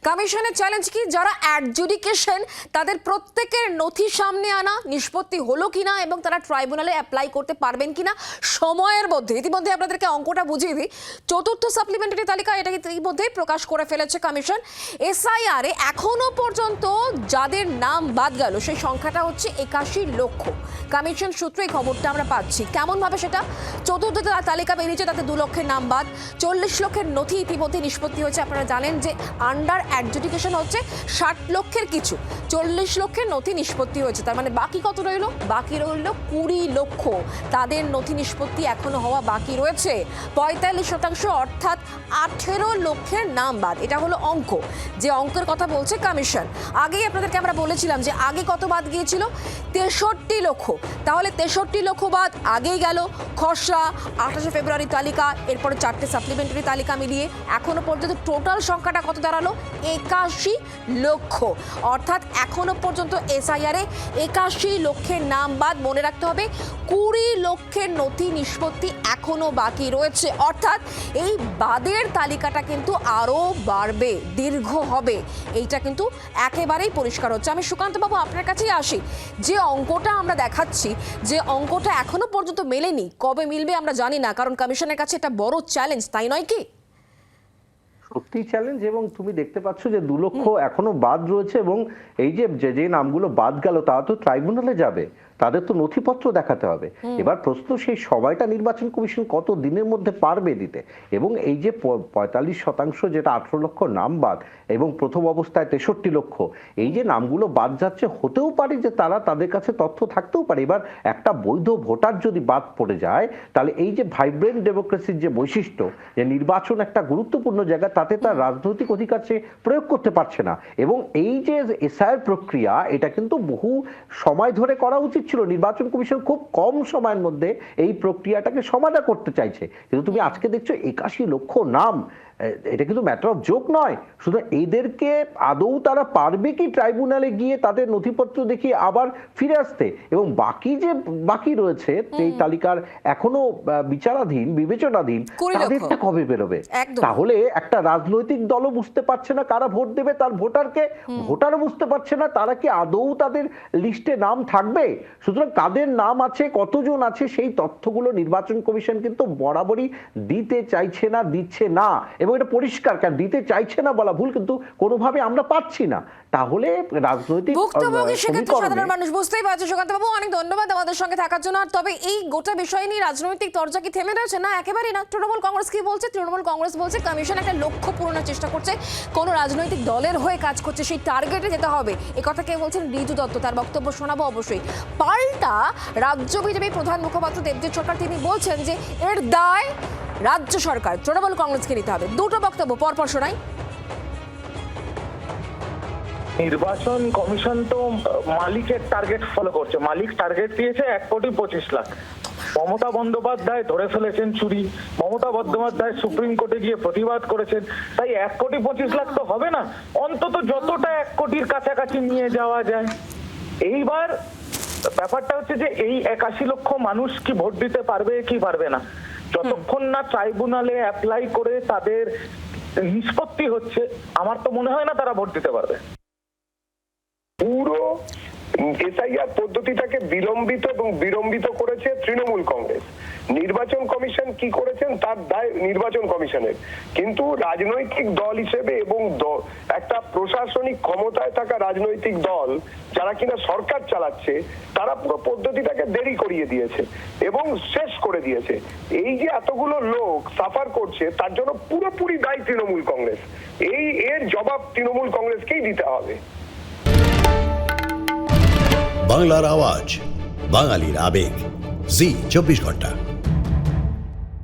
কমিশনের চ্যালেঞ্জ কি, যারা অ্যাডজুডিকেশন তাদের প্রত্যেকের নথি সামনে আনা, নিষ্পত্তি হলো কিনা এবং তারা ট্রাইব্যুনালে অ্যাপ্লাই করতে পারবেন কিনা সময়ের মধ্যে। ইতিমধ্যে আপনাদেরকে অঙ্কটা বুঝিয়ে দিই, চতুর্থ সাপ্লিমেন্টারি তালিকা এটা ইতিমধ্যেই প্রকাশ করে ফেলেছে কমিশন। এসআইআরে এখনো পর্যন্ত যাদের নাম বাদ গেল সেই সংখ্যাটা হচ্ছে 81 লক্ষ। কমিশন সূত্রে এই খবরটা আমরা পাচ্ছি। কেমন ভাবে সেটা, চতুর্থ তালিকা বেরিয়েছে, তাতে 2 লক্ষের নাম বাদ, 40 লক্ষের নথি ইতিমধ্যে নিষ্পত্তি হয়েছে। আপনারা জানেন যে আন্ডার অ্যাডজুডিকেশন হচ্ছে 60 লক্ষের কিছু, 40 লক্ষের নথি নিষ্পত্তি হয়েছে। তার মানে বাকি কত রইল? বাকি রইল 20 লক্ষ, তাদের নথি নিষ্পত্তি এখনো হওয়া বাকি রয়েছে। 45% অর্থাৎ 18 লক্ষের নাম বাদ। এটা হলো অঙ্ক, যে অঙ্কের কথা বলছে কমিশন। আগেই আপনাদেরকে আমরা বলেছিলাম যে আগে কত বাদ গিয়েছিল, 63 লক্ষ। তাহলে 63 লক্ষ বাদ আগেই গেল। খসড়া 28 ফেব্রুয়ারি তালিকা, এরপরে 4টে সাপ্লিমেন্টারি তালিকা মিলিয়ে এখনো পর্যন্ত টোটাল সংখ্যাটা কত দাঁড়ালো? 81 লক্ষ। অর্থাৎ এখনো পর্যন্ত এসআইআরে 81 লক্ষের নাম বাদ। মনে রাখতে হবে 20 লক্ষের নথি নিষ্পত্তি এখনো বাকি রয়েছে। অর্থাৎ এই বাদের তালিকাটা কিন্তু আরও বাড়বে, দীর্ঘ হবে, এইটা কিন্তু একেবারেই পরিষ্কার হচ্ছে। আমি সুকান্ত বাবু আপনার কাছেই আসি। যে অঙ্কটা আমরা দেখাচ্ছি, যে অঙ্কটা এখনো পর্যন্ত মেলেনি, কবে মিলবে আমরা জানি না, কারণ কমিশনের কাছে এটা বড় চ্যালেঞ্জ, তাই নয় কি? সত্যি চ্যালেঞ্জ। এবং তুমি দেখতে পাচ্ছ যে 2 লক্ষ এখনো বাদ রয়েছে, এবং এই যে যে নামগুলো বাদ গেল তারা তো ট্রাইব্যুনালে যাবে, তাদের তো নথিপত্র দেখাতে হবে। এবার প্রশ্ন, সেই সময়টা নির্বাচন কমিশন কত দিনের মধ্যে পারবে দিতে। এবং এই যে 45% যেটা 18 লক্ষ নাম বাদ, এবং প্রথম অবস্থায় 63 লক্ষ, এই যে নামগুলো বাদ যাচ্ছে, হতেও পারে যে তাদের কাছে তথ্য থাকতেও পারে। এবার একটা বৈধ ভোটার যদি বাদ পড়ে যায়, তাহলে এই যে ভাইব্রেন্ট ডেমোক্রেসির যে বৈশিষ্ট্য, যে নির্বাচন একটা গুরুত্বপূর্ণ জায়গা, তাতে তার রাজনৈতিক অধিকার সে প্রয়োগ করতে পারছে না। এবং এই যে এসআইআর প্রক্রিয়া, এটা কিন্তু বহু সময় ধরে করা উচিত ছিল। নির্বাচন কমিশন খুব কম সময়ের মধ্যে এই প্রক্রিয়াটাকে সমাধা করতে চাইছে, কিন্তু তুমি আজকে দেখছো 81 লক্ষ নাম। এটা কিন্তু ম্যাটার অফ জোক নয়। শুধু এদেরকে আদৌ তারা পারবে কি ট্রাইব্যুনালে গিয়ে তাদের নথিপত্র দেখিয়ে আবার ফিরে আসতে? এবং বাকি রয়েছে এই তালিকার এখনো বিচারাধীন, বিবেচনাধীন, তাদেরটা কবে বেরোবে? তাহলে একটা রাজনৈতিক দলও বুঝতে পারছে না কারা ভোট দেবে তার ভোটারকে, ভোটারও বুঝতে পারছে না তারা কি আদৌ তাদের লিস্টে নাম থাকবে। সুতরাং কাদের নাম আছে, কতজন আছে, সেই তথ্যগুলো নির্বাচন কমিশন কিন্তু বরাবরই দিতে চাইছে না, দিচ্ছে না। এবং এটা পরিষ্কার, কারণ দিতে চাইছে না বলা ভুল, কিন্তু কোনোভাবে আমরা পাচ্ছি না। তাহলে রাজনৈতিক সাধারণ মানুষ বুঝতেই পারছে। সুকান্ত বাবু, অনেক ধন্যবাদ আমাদের সঙ্গে থাকার জন্য। আর তবে এই গোটা বিষয় নিয়ে রাজনৈতিক তরজা কি থেমে রয়েছে? না, একেবারেই না। তৃণমূল কংগ্রেস কি বলছে? তৃণমূল কংগ্রেস বলছে কমিশন একটা লক্ষ্য পূরণের চেষ্টা করছে, কোন রাজনৈতিক দলের হয়ে কাজ করছে, সেই টার্গেটে যেতে হবে। এ কথা কে বলছেন? ঋজু দত্ত, তার বক্তব্য শোনাবো অবশ্যই। পাল্টা রাজ্য বিজেপি প্রধান মুখপাত্র দেবজিৎ সরকার তিনি বলছেন যে এর দায় রাজ্য সরকার, তৃণমূল কংগ্রেসকে নিতে হবে। দুটো বক্তব্য পরপর শোনাই। নির্বাচন কমিশন তো মালিকের টার্গেট ফলো করছে। মালিক টার্গেট দিয়েছে 1,25,00,000। মমতা বন্দ্যোপাধ্যায় ধরে ফেলেছেন চুরি। মমতা বন্দ্যোপাধ্যায় সুপ্রিম কোর্টে গিয়ে প্রতিবাদ করেছেন। তাই 1,25,00,000 তো হবে না, অন্তত যতটা 1 কোটির কাছাকাছি নিয়ে যাওয়া যায়। এইবার ব্যাপারটা হচ্ছে যে এই 81 লক্ষ মানুষ কি ভোট দিতে পারবে কি পারবে না, যতক্ষণ না ট্রাইব্যুনালে অ্যাপ্লাই করে তাদের নিষ্পত্তি হচ্ছে, আমার তো মনে হয় না তারা ভোট দিতে পারবে। পুরো এসআইআর পদ্ধতিটাকে বিলম্বিত করেছে তৃণমূল কংগ্রেস। নির্বাচন কমিশন কি করেছেন তার দায় নির্বাচন কমিশনের, কিন্তু রাজনৈতিক দল হিসেবে এবং একটা প্রশাসনিক ক্ষমতায় থাকা রাজনৈতিক দল যারা কিনা সরকার চালাচ্ছে, তারা পুরো পদ্ধতিটাকে দেরি করিয়ে দিয়েছে এবং শেষ করে দিয়েছে। এই যে এতগুলো লোক সাফার করছে, তার জন্য পুরোপুরি দায়ী তৃণমূল কংগ্রেস। এর জবাব তৃণমূল কংগ্রেসকেই দিতে হবে। বাংলার আওয়াজ, বাঙালির আবেগ, জি 24 ঘন্টা।